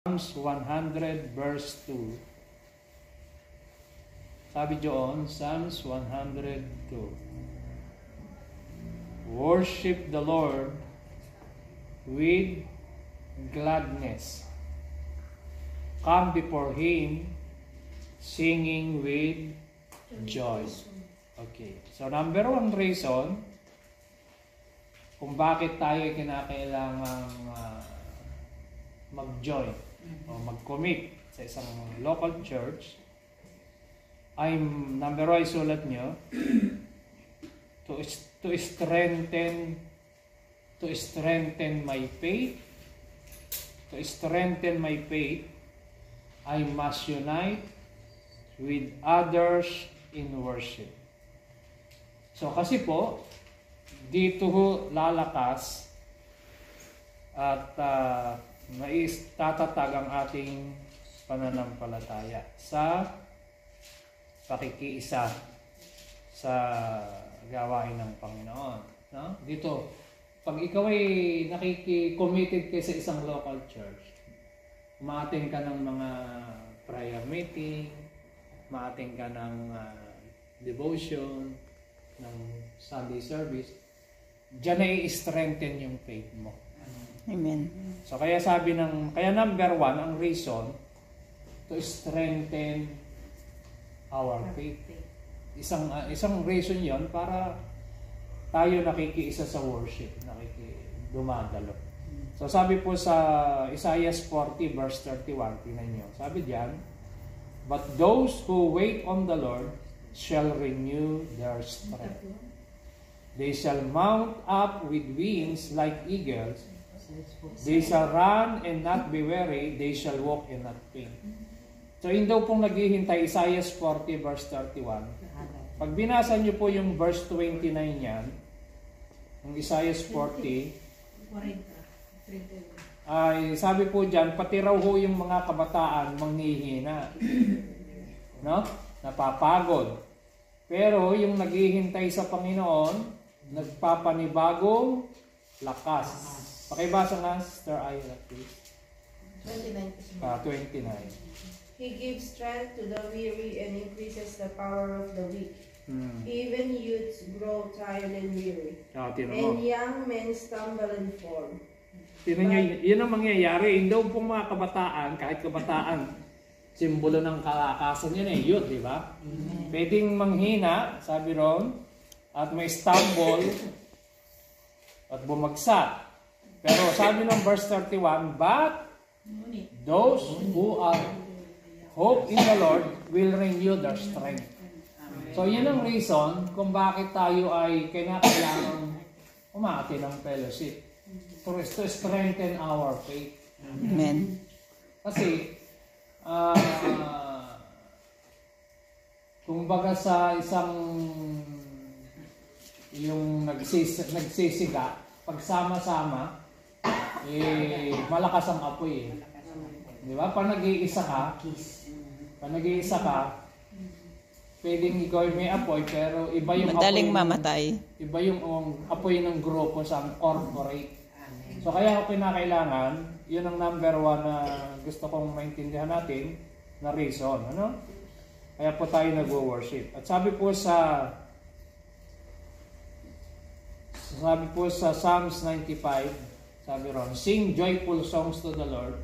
Psalms 100 verse 2. Sabi doon, Psalms 102. Worship the Lord with gladness. Come before Him singing with joy. Okay. So number one reason kung bakit tayo kinakailangang mag-join o mag-commit sa isang local church ay number one, sulat nyo, to strengthen my faith. To strengthen my faith, I must unite with others in worship. So kasi po, dito ho lalakas at tatatag ang ating pananampalataya sa pakikiisa sa gawain ng Panginoon. No? Dito, pag ikaw ay nakiki-committed ka sa isang local church, umaattend ka ng mga prayer meeting, umaattend ka ng devotion, ng Sunday service, diyan ay strengthen yung faith mo. Amen. So kaya kaya number one, ang reason to strengthen our faith. Isang reason yon para tayo nakikiisa sa worship, dumadalo. So sabi po sa Isaiah 40 verse 31, tingnan nyo. Sabi diyan, but those who wait on the Lord shall renew their strength. They shall mount up with wings like eagles. They shall run and not be weary. They shall walk and not faint. So yun daw pong naghihintay, Isaiah 40 verse 31. Pag binasa nyo po yung verse 29 yan, ng Isaiah 40, ay sabi po dyan, pati raw ho yung mga kabataan manghihina. No? Napapagod. Pero yung naghihintay sa Panginoon, nagpapanibagong lakas. Pakibasa nga, Sister Ayla, please. 29. He gives strength to the weary and increases the power of the weak. Even youths grow tired and weary. And young men stumble and fall. Yun ang mangyayari. Hindi pong mga kabataan, kahit kabataan, simbolo ng kalakasan yun youth, di ba? Pwedeng manghina, sabi ron, at may stumble, at bumagsak. Pero sabi ng verse 31, but those who are hope in the Lord will renew their strength. So yun ang reason kung bakit tayo ay kailangan umati ng fellowship. To strengthen our faith. Amen. Kasi, kumbaga sa isang yung nagsisiga, pagsama-sama, malakas ang apoy. Di ba? Pag nag-iisa ka, pwedeng ikaw may apoy, pero iba yung madaling apoy. Mamatay. Iba yung apoy ng grupo sa corporate. So kaya ako kinakailangan, yun ang number one na gusto kong maintindihan natin na reason. Ano? Kaya po tayo nag-worship. At sabi po sa Psalms 95, sabi ron, sing joyful songs to the Lord,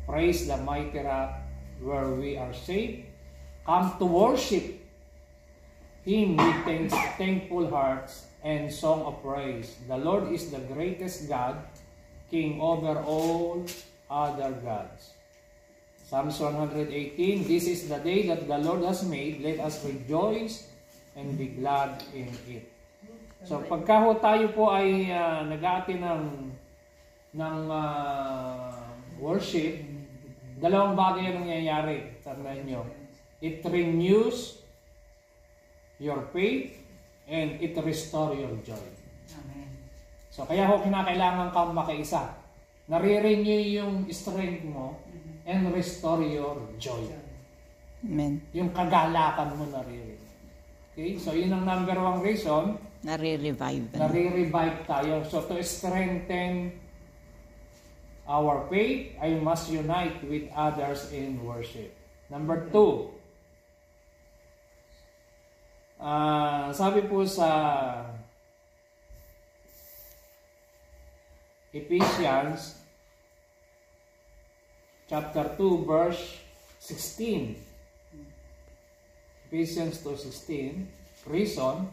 praise the mighty rock where we are safe. Come to worship Him with thankful hearts and song of praise. The Lord is the greatest God, King over all other gods. Psalms 118, this is the day that the Lord has made. Let us rejoice and be glad in it. So pagka tayo po ay nag-aati ng worship, dalawang bagay ang nangyayari. Tandaan nyo. It renews your faith and it restores your joy. Amen. So kaya kinakailangan kang makiisa. Nare-renew yung strength mo and restore your joy. Amen. Yung kagalakan mo nare-renew. Okay? So yun ang number one reason. Nare-revive tayo. So to strengthen our faith, I must unite with others in worship. Number 2, sabi po sa Ephesians chapter 2 verse 16. Ephesians 2:16, reason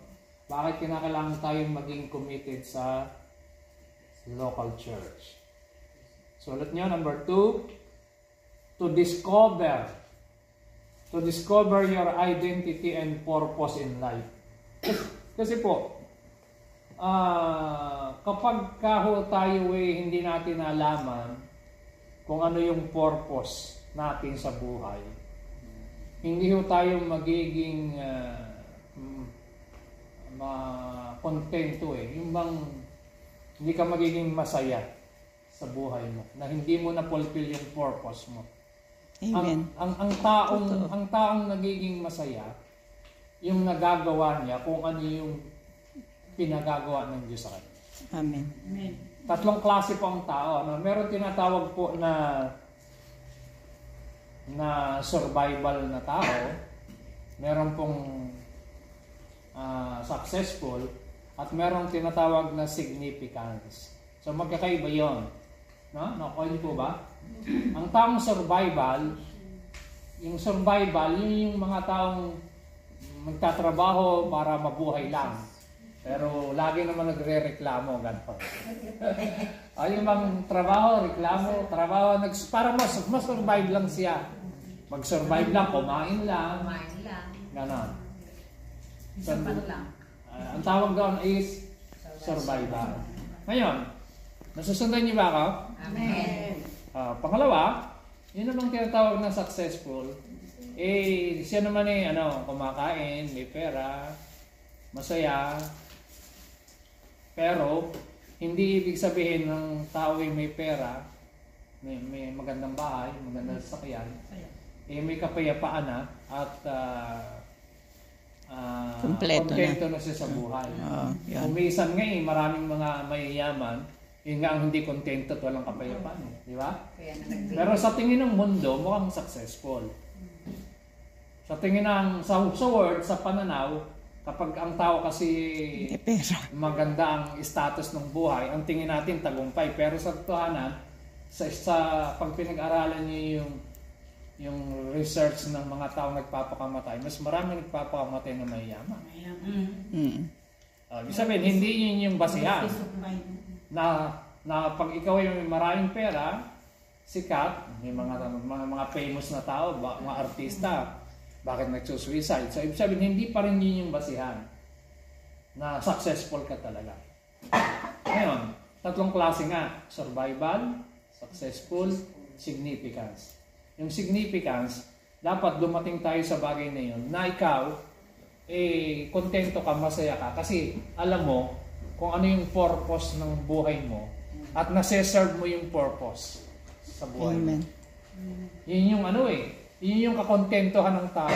bakit kinakailangan tayong maging committed sa local church. Sulat nyo, number 2, to discover your identity and purpose in life. Kasi po, kapag tayo hindi natin nalaman kung ano yung purpose natin sa buhay, hindi tayo magiging kontento Yung bang hindi ka magiging masaya sa buhay mo, na hindi mo na fulfill yung purpose mo. Amen. Ang taong nagiging masaya, yung nagagawa niya kung ano yung pinagagawa ng Diyos sa kanya. Amen. Amen. 3 klase po ang tao. Meron tinatawag po na survival na tao. Meron pong successful, at meron tinatawag na significance. So magkakaiba yon. No? Nakuha niyo po ba? Ang taong survival, yun yung mga taong magtatrabaho para mabuhay lang. Pero lagi naman nagre-reklamo, ganito. Yung bang trabaho, reklamo, para mas-survive lang siya. Mag-survive lang, kumain lang. Ganon. So, ang tawag doon is survival. Ngayon, nasusundan niyo ba ako? Amen. Pangalawa, yun namang tinatawag na successful. Siya naman kumakain, may pera, masaya. Pero, hindi ibig sabihin ng tao may pera, may magandang bahay, magandang sasakyan, may kapayapaan na at kontento na siya sa buhay. Umisan nga maraming mga mayayaman, yun nga ang hindi kontento at walang kapayapaan. Di ba? Pero sa tingin ng mundo, mukhang successful. Sa tingin sa word, sa pananaw, kapag ang tao kasi maganda ang status ng buhay, ang tingin natin tagumpay. Pero sa totohanan, sa pag pinag-aralan niyo yung research ng mga taong nagpapakamatay, mas marami nagpapakamatay na mayayaman. Ibig sabihin, hindi yun yung basihan. Na pag ikaw ay may maraming pera, sikat, may mga famous na tao, mga artista, bakit nagsusuicide? So, ibig sabihin, hindi pa rin yun yung basihan na successful ka talaga. Ngayon, 3 klase nga, survival, successful, significance. Yung significance, dapat dumating tayo sa bagay na yun, na ikaw, kontento ka, masaya ka, kasi alam mo kung ano yung purpose ng buhay mo at nase-serve mo yung purpose sa buhay mo. Amen. Yun yung yun yung kakontentohan ng tao.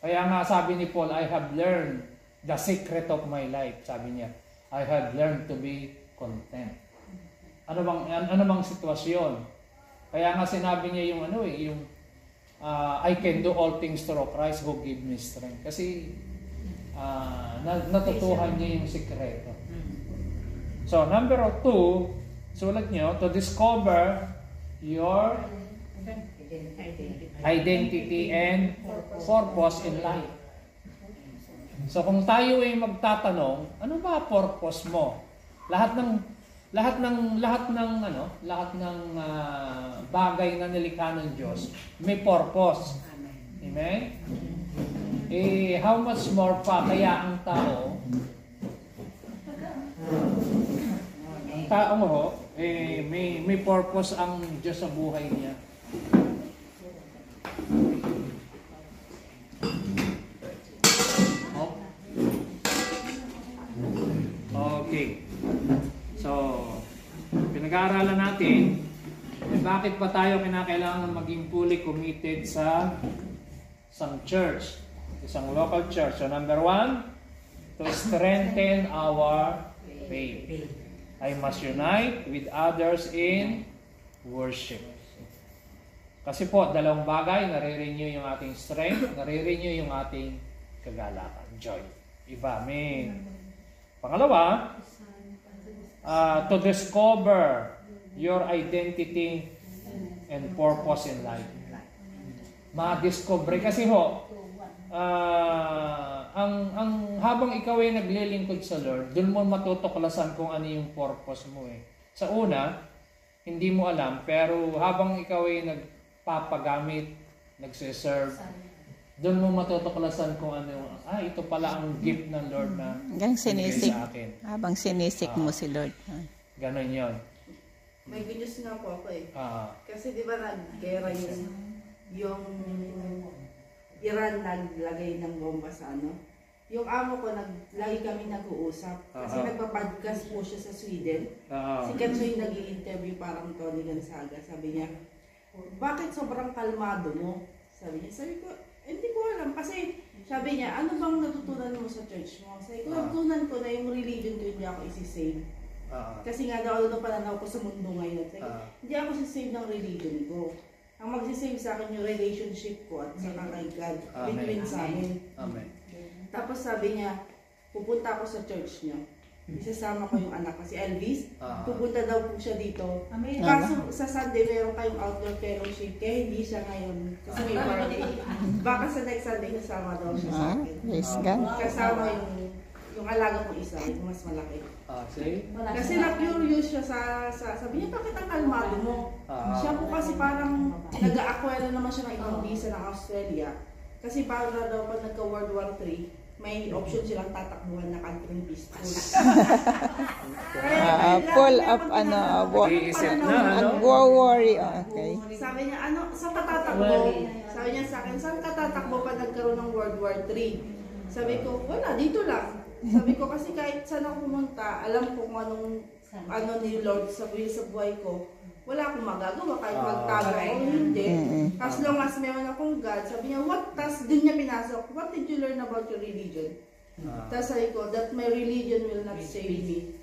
Kaya nga sabi ni Paul, I have learned the secret of my life. Sabi niya, I have learned to be content. Ano bang sitwasyon? Kaya nga sinabi niya yung I can do all things through Christ who give me strength. Kasi natutuhan niya yung sikreto. So, number 2, sulat niyo, to discover your identity and purpose in life. So, kung tayo ay magtatanong, ano ba purpose mo? Lahat ng bagay na nilikha ng Diyos may purpose. Amen? How much more pa kaya ang taong may purpose ang Diyos sa buhay niya. Okay. So, pinag-aaralan natin bakit pa tayo kinakailangan maging fully committed sa isang church, isang local church. So, number 1, to strengthen our faith. I must unite with others in worship. Kasi po, dalawang bagay, nare-renew yung ating strength, nare-renew yung ating kagalakan, joy. Iba, may. Pangalawa, to discover your identity and purpose in life. Ma-discover. Kasi ho, ang habang ikaw ay naglilingkod sa Lord, doon mo matutuklasan kung ano yung purpose mo eh. Sa una, hindi mo alam, pero habang ikaw ay nagpapagamit, nagsiserve, doon mo matutuklasan kung ano yung, ito pala ang gift ng Lord na Hanggang sinisik. sa akin. Habang sinisik mo si Lord. Ganon yun. May good news nga po ako eh. Kasi di ba nag-gera yung Iran naglagay ng bomba sa ano? Yung amo ko, lagi kami nag-uusap. Kasi nagpa-podcast po siya sa Sweden. Sikat siya yung nag-i-interview parang Tony Gonzaga. Sabi niya, bakit sobrang kalmado mo? Sabi ko, hindi ko alam. Kasi sabi niya, ano bang natutunan mo sa church mo? Sabi ko, natutunan ko na yung religion ko hindi ako isi-save. Kasi nga daw, ano pananaw ko sa mundo ngayon. Sabi, hindi ako isi-save ng religion ko. Ang mag-save sa akin yung relationship ko at saka kay God between sa amin. Amen. Tapos sabi niya, pupunta ako sa church niya. Isasama ko yung anak ko, si Elvis. Pupunta daw po siya dito. Kaso sa Sunday, meron kayong outdoor fellowship. Kaya hindi siya ngayon. Kasi may birthday. Baka sa next Sunday, kasama daw siya sa akin. Praise God. Kasama yung alaga ko isa, yung mas malaki. Kasi na-curious siya sabi niya, bakit ang kalmado mo? Siya po kasi parang nag-a-acquire naman siya ng ibang visa ng Australia. Kasi para daw pag nagka-World War III, may option silang tatakbuhan na country peaceful. Full of worry. Okay. Sabi niya, saan ka tatakbo? Sabi niya sa akin, saan ka tatakbo pag nagkaroon ng World War III? Sabi ko, wala, dito lang. Sabi ko kasi kahit saan ako pumunta, alam ko kung ano ni Lord sa buhay ko. Wala akong magagawa kahit magtago ako, hindi. As long as meron akong God, sabi niya, tas dun niya pinasok, what did you learn about your religion? Tas sabi ko, that my religion will not save me.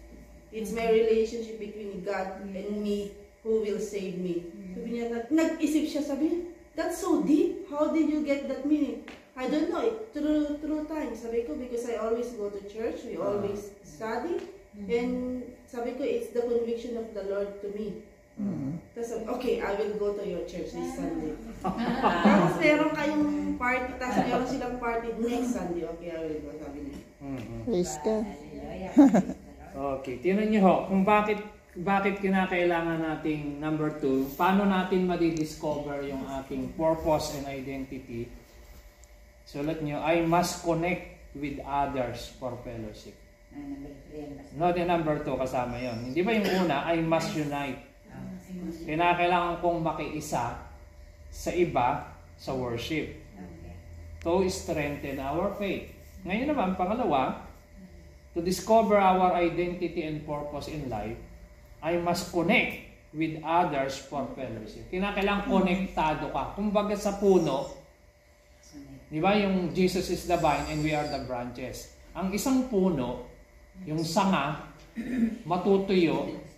It's my relationship between God and me who will save me. Sabi niya, nag-isip siya, sabi niya, that's so deep. How did you get that meaning? I don't know, through time. Sabi ko, because I always go to church, we always study, and sabi ko, it's the conviction of the Lord to me. Tapos, okay, I will go to your church this Sunday. Tapos meron kayong party, tapos meron silang party next Sunday. Okay, I will go, sabi niya. Praise God. Okay, tingnan niyo ho, kung bakit kinakailangan nating number 2, paano natin madidiscover yung ating purpose and identity. Sulat niyo, I must connect with others for fellowship. Note yung number 2 kasama yon. Hindi ba yung una, I must unite. Kinakailangan kong makiisa sa iba sa worship. To strengthen our faith. Ngayon naman, pangalawa, to discover our identity and purpose in life, I must connect with others for fellowship. Kinakailangan konektado ka. Kumbaga sa puno, di ba yung Jesus is the vine and we are the branches. Ang isang puno, yung sanga, matutuyo,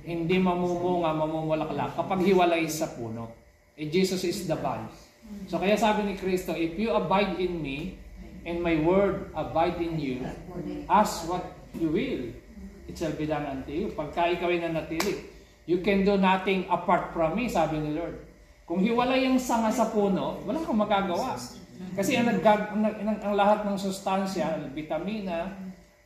hindi mamumunga, mamumulaklak kapag hiwalay sa puno. Jesus is the vine. So kaya sabi ni Kristo, if you abide in me and my word abide in you, ask what you will, it shall be done unto you. Pagka ikaw ay nanatili, you can do nothing apart from me, sabi ni Lord. Kung hiwalay ang sanga sa puno, wala kang magagawa. Kasi ang lahat ng sustansya, vitamina,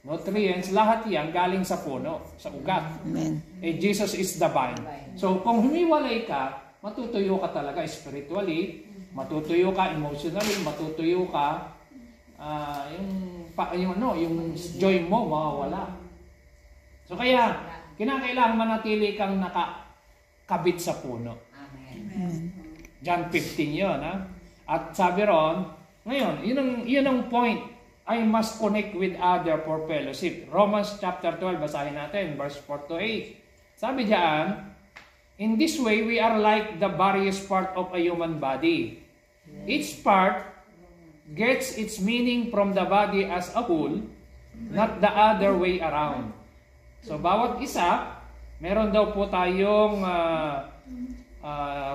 nutrients, lahat yan galing sa puno, sa ugat. Amen. Jesus is the vine. So kung humiwalay ka, matutuyo ka talaga spiritually, matutuyo ka emotionally, matutuyo ka, yung joy mo mawawala. So kaya, kinakailangan manatili kang nakakabit sa puno. Amen. John 15 yun, ha? At sabi ron, ngayon, yun ang point. I must connect with other for fellowship. Romans chapter 12, basahin natin, verse 4 to 8. Sabi diyan, in this way, we are like the various part of a human body. Each part gets its meaning from the body as a whole, not the other way around. So, bawat isa, meron daw po tayong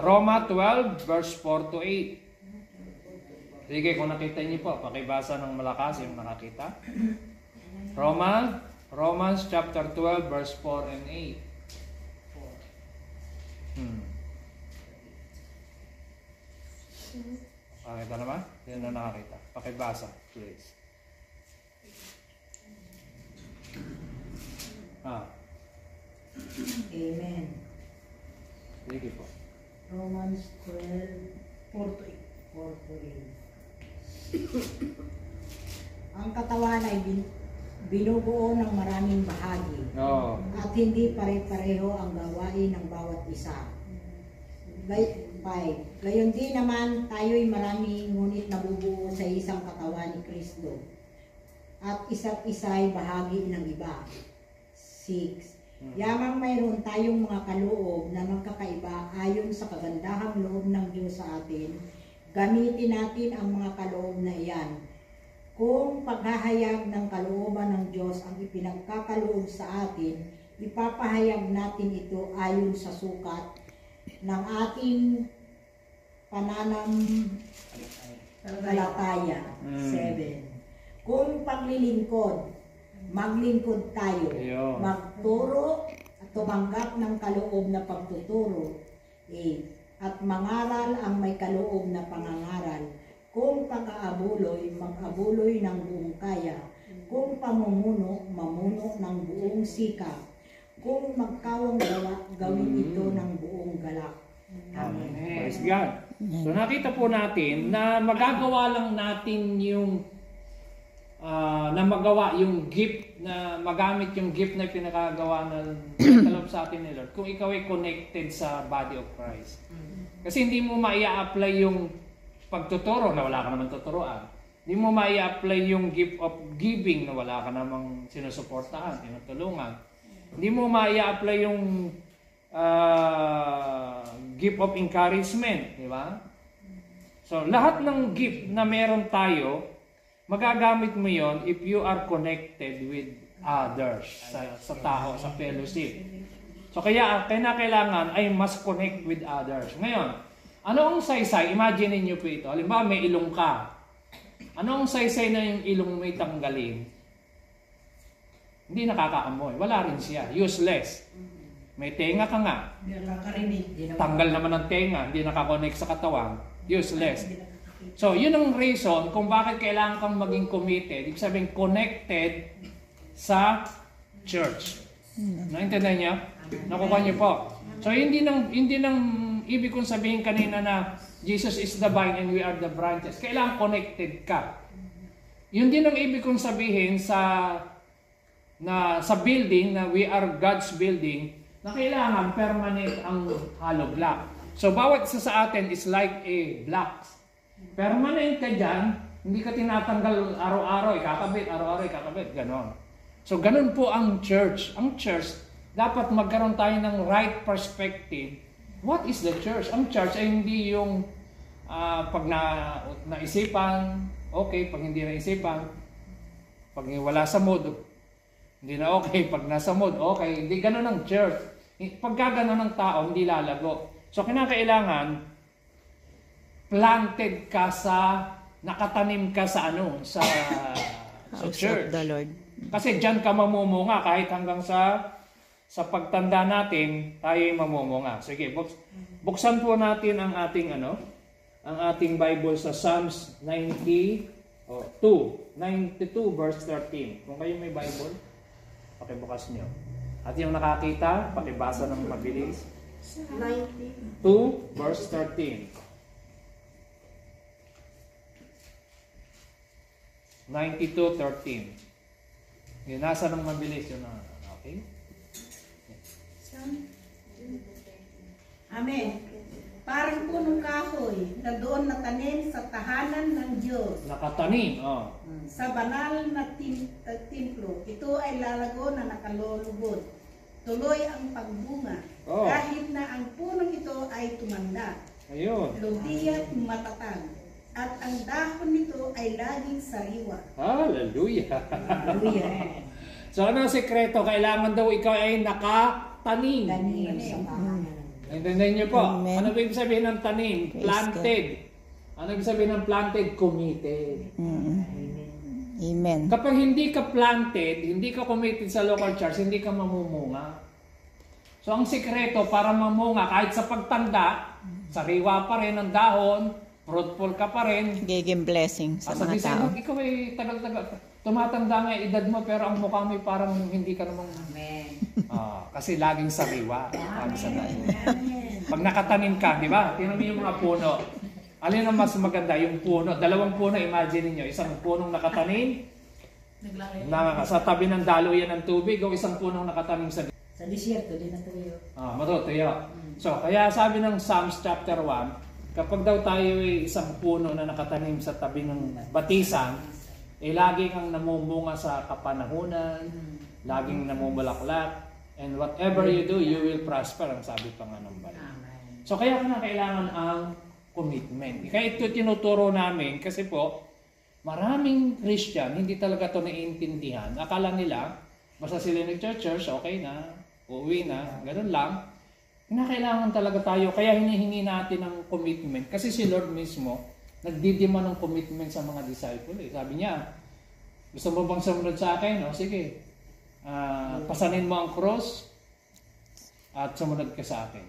Roma 12, verse 4 to 8. Sige, kung nakita niyo po, pakibasa ng malakas yung nakakita. Romans chapter 12, verse 4 and 8. Pakita naman? Yan na nakakita. Pakibasa, please. Amen. Sige po. Romans 12, 4-8. Ang katawan ay binubuo ng maraming bahagi Oo. at hindi pare-pareho ang gawain ng bawat isa. 5. Gayon din naman tayo'y marami ngunit nabubuo sa isang katawan ni Kristo at isa't isa'y bahagi ng iba. 6. Yamang mayroon tayong mga kaloob na magkakaiba ayon sa kagandahang loob ng Diyos sa atin, gamitin natin ang mga kaloob na iyan. Kung paghahayag ng kalooban ng Diyos ang ipinagkakaloob sa atin, ipapahayag natin ito ayon sa sukat ng ating pananampalataya. 7. Kung paglilingkod, maglingkod tayo, Ayun. magturo at tumanggap ng kaloob na pagtuturo. 8. At mangaral ang may kaloob na pangangaral. Kung pag-aabuloy, mag-abuloy ng buong kaya. Kung pamumuno, mamuno ng buong sikap. Kung magkawang gawa, gawin ito ng buong galak. Amen. Praise God. So nakita po natin na magagawa lang natin yung na magawa yung gift, na magamit yung gift na pinakagawa na kaloob sa atin ni Lord kung ikaw ay connected sa body of Christ. Kasi hindi mo maia-apply yung pagtuturo na wala ka naman tuturuan. Hindi mo maia-apply yung gift of giving na wala ka namang sinusuportahan, tinutulungan. Hindi mo maia-apply yung gift of encouragement, di ba? So, lahat ng gift na meron tayo, magagamit mo yon if you are connected with others, sa tao, sa fellowship. So, kaya kailangan ay mas connect with others. Ngayon, ano ang saysay? Imagine niyo po ito. Halimbawa, may ilong ka. Ano ang saysay na yung ilong may tanggalin? Hindi nakakaamoy. Wala rin siya. Useless. May tenga ka nga. Tanggal naman ang tenga. Hindi nakakonect sa katawan. Useless. So, yun ang reason kung bakit kailangan kang maging committed. Ibig sabihin, connected sa church. Naintindihan niyo? Nakuha niyo po. So, hindi nang ibig kong sabihin kanina na Jesus is the vine and we are the branches. Kailangan connected ka. Yun din ang ibig kong sabihin sa building, na we are God's building, na kailangan permanent ang hollow block. So, bawat isa sa atin is like a block. Permanent ka dyan, hindi ka tinatanggal araw-araw, ikakabit, ganon. So, ganon po ang church. Ang church, dapat magkaroon tayo ng right perspective. What is the church? Ang church ay hindi yung pag naisipan, okay. Pag hindi naisipan, pag wala sa mood, hindi na okay. Pag nasa mood, okay. Hindi ganon ang church. Pagka ganon ang tao, hindi lalago. So, kinakailangan, planted ka nakatanim ka sa church. Of the Lord. Kasi diyan ka mamumunga kahit hanggang sa pagtanda natin, tayo ay mamumunga. Sige, buksan po natin ang ating Bible sa Psalms 92 verse 13. Kung kayo may Bible, pakibukas niyo. At yung nakakita, pakibasa ng mabilis. 2 verse 13. 92:13. Yun, nasa ng mabilis yun. Okay? Amen. Parang punong kahoy na doon natanim sa tahanan ng Diyos. Nakatanim. Sa banal na templo, ito ay lalago na nakalulubod. Tuloy ang pagbunga. Kahit na ang punong ito ay tumanda. Ayun. Lubiat matatag. At ang dahon nito ay laging sariwa. Hallelujah. Hallelujah. So ano ang sekreto? Kailangan daw ikaw ay nakatanim. Tanim sa pangalan. Intindihan niyo po. Amen. Ano ibig sabihin ng tanim? Praise Planted. Ano ibig sabihin ng planted? Committed. Amen. Kapag hindi ka planted, hindi ka committed sa local church, hindi ka mamumunga. So ang sikreto para mamunga, kahit sa pagtanda, sariwa pa rin ang dahon, fruitful ka pa rin. Giging blessing sa mga tao. Ikaw ay tagal-tagal. Tumatanda nga edad mo, pero ang mukha mo ay parang hindi ka namang... Amen. kasi laging sariwa. Sabi sa dahon. Pag nakatanim ka, di ba? Tingnan mo yung mga puno. Alin ang mas maganda? Yung puno. Dalawang puno, imagine niyo. Isang punong nakatanim, sa tabi ng daluyan ng tubig, o isang punong nakatanim sa desierto, din na tuyo. matutuyo. So, kaya sabi ng Psalms chapter 1, kapag daw tayo ay isang puno na nakatanim sa tabi ng batisan, lagi kang namumunga sa kapanahunan, laging namumulaklak, and whatever you do, you will prosper, ang sabi pa nga ng Bible. So, kaya kailangan ang commitment. Kaya ito tinuturo namin kasi po, maraming Christian, hindi talaga ito naiintindihan. Akala nila, basta sila nag-church, okay na, uuwi na, ganun lang. Kailangan talaga tayo, kaya hinihingi natin ng commitment. Kasi si Lord mismo, nagdidima ng commitment sa mga disciple. Sabi niya, gusto mo bang sumunod sa akin? O sige, pasanin mo ang cross at sumunod ka sa akin.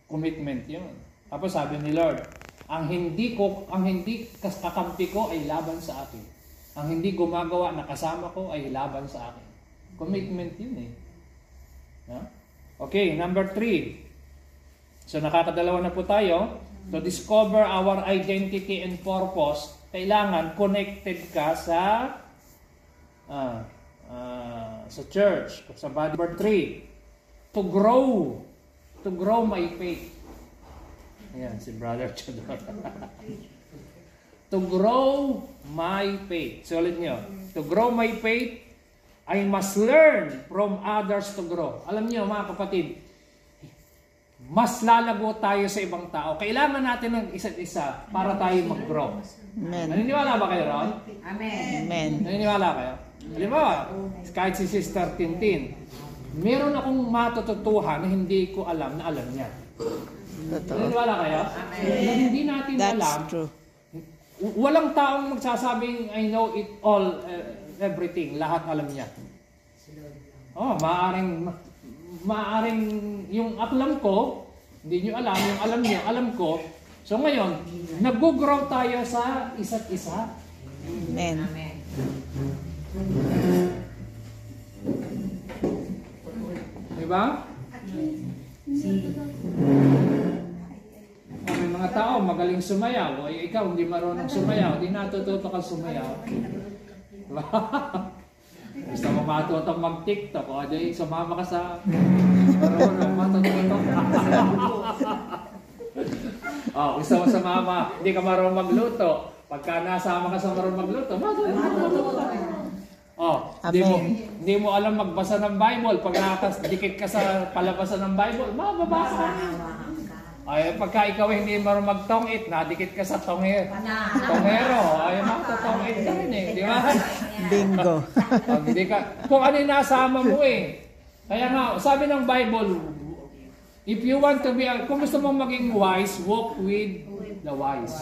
Commitment yun. Tapos sabi ni Lord, ang hindi kakampi ko ay laban sa akin. Ang hindi gumagawa na kasama ko ay laban sa akin. Commitment yun eh. No? Okay, number 3. So nakakadalawa na po tayo. To discover our identity and purpose, kailangan connected ka sa church, sa body. Number 3, to grow my faith. Ayan, si Brother Chador. To grow my faith. So ulit nyo, to grow my faith, I must learn from others to grow. Alam niyo mga kapatid, mas lalago tayo sa ibang tao. Kailangan natin ng isa't isa para tayo mag-grow. Amen. Naniniwala ba kayo ron? Amen. Amen. Naniniwala kayo? Halimbawa, kahit si Sister Tintin, meron akong matututuhan na hindi ko alam na alam niya. Totoo. Naniniwala kayo? Na hindi natin alam. That's true. Walang taong magsasabing I know it all, everything, lahat alam niya. Maaring yung alam ko, hindi nyo alam, yung alam niyo, alam ko. So ngayon, nag-grow tayo sa isa't isa. Amen. Diba? May mga tao magaling sumayaw, o ikaw hindi marunong sumayaw, hindi natututo ka sumayaw. Diba? Gusto mo matutong mag-TikTok, o di sumama ka sa marunong matututo. Gusto mo sumama, hindi ka marunong magluto. Pagka nasama ka sa marunong magluto, matututo. Hindi mo alam magbasa ng Bible. Pag nakadikit ka sa palabasan ng Bible, mababasa. Pagka ikaw hindi marunong magtongit, nadikit ka sa tongero. Matutongit ka rin eh. Di ba? Bingo. Kung ano yung nasama mo eh. Kaya nga, sabi ng Bible, if you want to be, kung gusto mong maging wise, walk with the wise.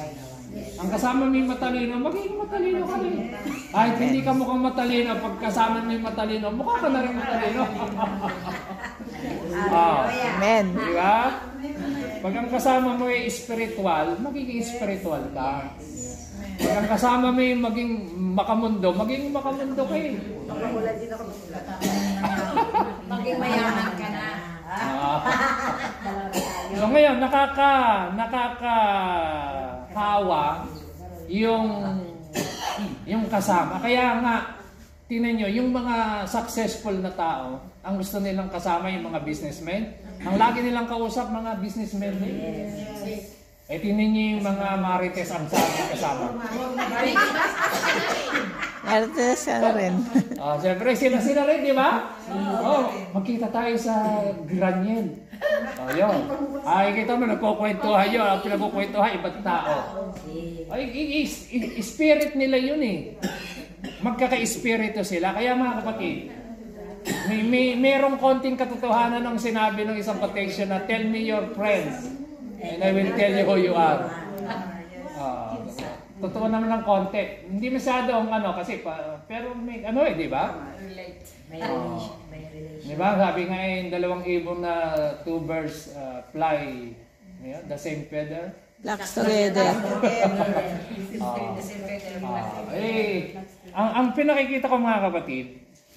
Ang kasama mo yung matalino, maging matalino ka rin. Kahit hindi ka mukhang matalino, pag kasama mo yung matalino, mukha ka na rin matalino. Amen. Diba? Pag ang kasama mo ay spiritual, magiging spiritual ka. Pag ang kasama mo yung maging makamundo, maging makamundo ka eh. Maging mayaman ka na. So ngayon, nakakahawa yung kasama. Kaya nga, tingnan nyo, yung mga successful na tao, ang gusto nilang kasama yung mga businessmen. Ang lagi nilang kausap, mga businessmen din. Tingnan nyo yung mga marites ang kasama. Marites ka rin. Siyempre, sila rin, di ba? Magkita tayo sa Graniel. Yun. Kita mo, nagkukwentuhan yun. Ang pinagkukwentuhan, ibang tao. Spirit nila yun eh. magkaka-espiritu sila. Kaya mga kapatid, merong konting katotohanan ng sinabi ng isang quotation na tell me your friends and I will tell you who you are. Totoo naman ng konti. Hindi masyadong kasi pero may di ba? May relation. Di ba? Sabi nga dalawang ibon na two birds fly the same feather. Flocks together. Ang pinakikita ko mga kapatid,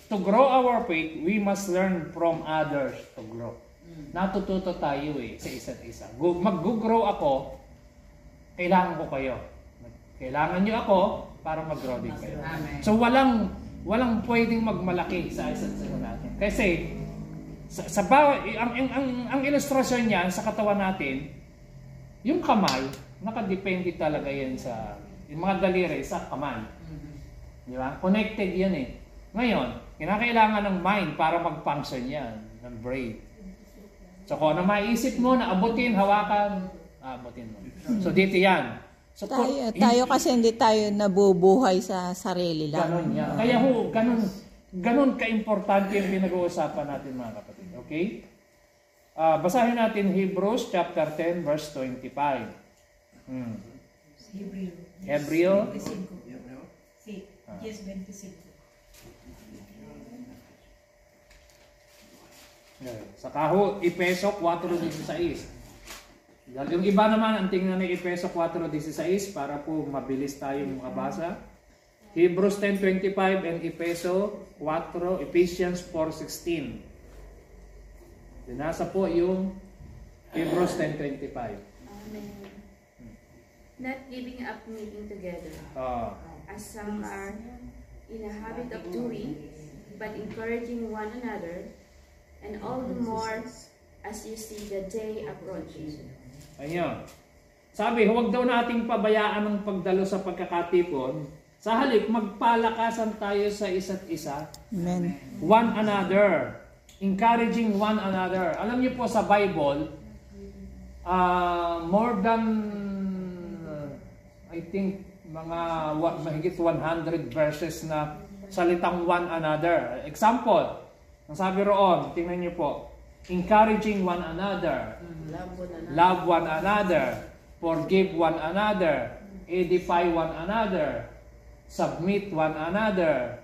to grow our faith, we must learn from others to grow. Natututo tayo sa isa't isa. Mag-grow ako, kailangan ko kayo. Kailangan nyo ako para mag-grow din kayo. So walang pwedeng magmalaki sa isa't isa natin. Kasi sa bawat ang ilustrasyon niyan sa katawan natin, yung kamay, nakadepende talaga yan sa yung mga daliri sa kamay. Di ba? Connected yan Ngayon, kinakailangan ng mind para mag-function yan, ng brain. So kung ano maiisip mo na abutin, hawakan, abutin mo. So dito yan. So, Tayo kasi hindi tayo nabubuhay sa sarili lang. Ganon yan. Kaya ganon ka-importante yung pinag-uusapan natin mga kapatid. Okay? Basahin natin Hebrews chapter 10 verse 25. Hebreo. Yes, 25. Saka Efeso 4:16. Yung iba naman, ang tingnan ng Efeso 4:16 para po mabilis tayong makabasa. Hebrews 10:25 and Ephesians 4:16. Binasa po yung Hebrews 10:25. Not giving up meeting together, as some are in a habit of doing, but encouraging one another, and all the more as you see the day approaching. Ayun. Sabi, huwag daw nating pabayaan ng pagdalo sa pagkakatipon. Sa halip, magpalakasan tayo sa isa't isa. Amen. One another. Encouraging one another. Alam niyo po sa Bible, more than, I think, mahigit 100 verses na salitang one another. Example, ang sabi roon, tingnan niyo po, encouraging one another, love one another, forgive one another, edify one another, submit one another,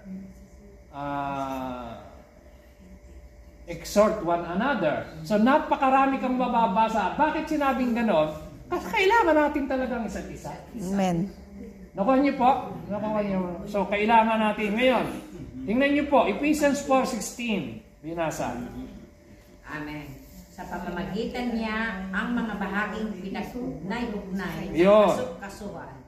exhort one another. So napakarami kang mababasa. Bakit sinabing ganon? Kasi kailangan natin talagang isa't isa. Amen. Nakuha niyo po? Nakuha niyo. So kailangan natin ngayon. Tingnan niyo po, Ephesians 4:16. Binasa. Amen. Sa pamamagitan niya, ang mga bahaging pinag-ugnay-ugnay Yo. sa kasukasuhan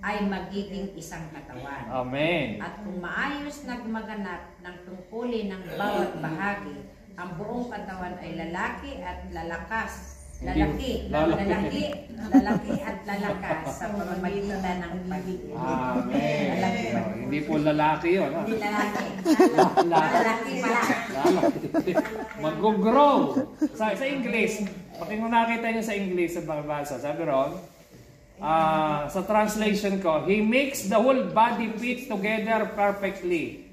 ay magiging isang katawan. Amen. At kung maayos na gumaganap ng tungkulin ng bawat bahagi, ang buong katawan ay lalaki at lalakas. Lalaki at lalakas sa pamamagitan ng pagiging. Amen. Hindi po lalaki yun. Hindi lalaki. Lalaki pala. Mag-grow. Sa English, pag nakita niyo sa English sa pagbasa, sabi ron, sa translation ko, He makes the whole body fit together perfectly.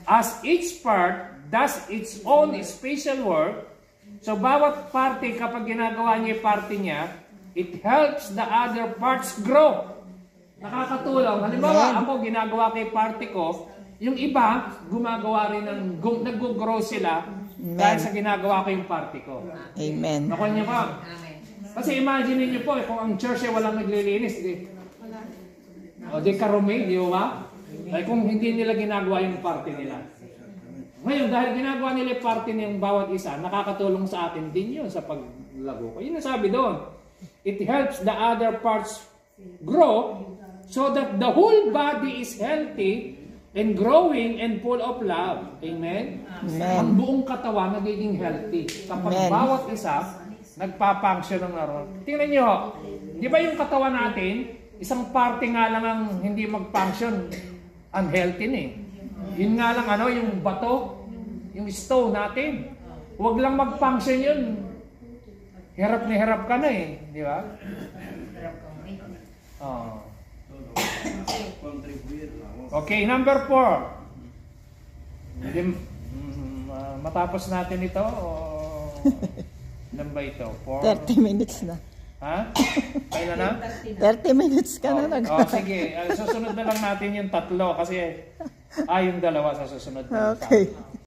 As each part does its own special work, so bawat parte kapag ginagawa niya yung parte niya, it helps the other parts grow. Nakakatulong. Halimbawa, ako ginagawa kay parte ko, yung iba, gumagawa rin nag-grow sila dahil sa ginagawa ko yung parte ko. Amen. Nakuha niyo ba? Kasi imagine niyo po, kung ang church ay walang naglilinis, di karumi, di ba? Dahil kung hindi nila ginagawa yung parte nila. Ngayon, dahil ginagawa nila yung parte ng bawat isa, nakakatulong sa atin din yun sa paglago ko. Yun ang sabi doon. It helps the other parts grow so that the whole body is healthy and growing and full of love. Amen? Amen. Ang buong katawan nagiging healthy. Kapag Amen. bawat isa, nagpa-function ng naroon. Tingnan nyo, di ba yung katawan natin, isang parte nga lang ang hindi mag-function, unhealthy na Yun nga lang, yung bato, yung stone natin. Huwag lang mag-function yun. Hirap na hirap ka na di ba? Okay, number 4. Matapos natin ito o ilan ba ito? 30 minutes na. Ha? Kailan na? 30 minutes ka na nag- Sige, susunod na lang natin yung 3 kasi yung 2 sa susunod na. Okay.